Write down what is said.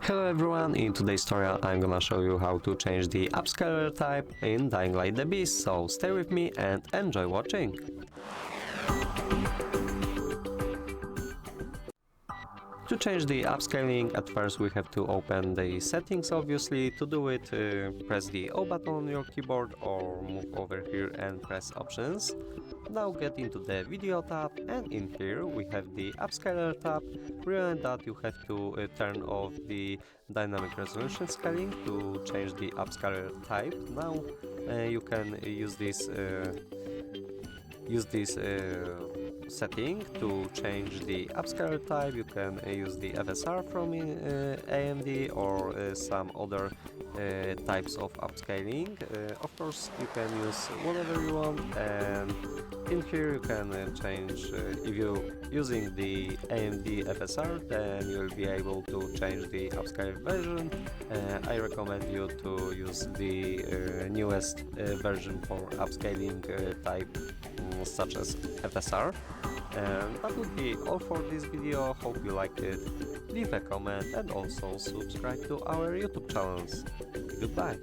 Hello everyone, in today's tutorial I'm gonna show you how to change the upscaler type in Dying Light the Beast, so stay with me and enjoy watching! To change the upscaling, at first we have to open the settings obviously. To do it, press the O button on your keyboard or move over here and press options. Now get into the video tab, and in here we have the upscaler tab. Remember that you have to turn off the dynamic resolution scaling to change the upscaler type. Now you can use this setting to change the upscaler type. You can use the FSR from AMD or some other types of upscaling. Of course, you can use whatever you want, and in here you can change, if you're using the AMD FSR, then you will be able to change the upscaler version. I recommend you to use the newest version for upscaling type such as FSR. And that would be all for this video. Hope you liked it. Leave a comment and also subscribe to our YouTube channels. Goodbye!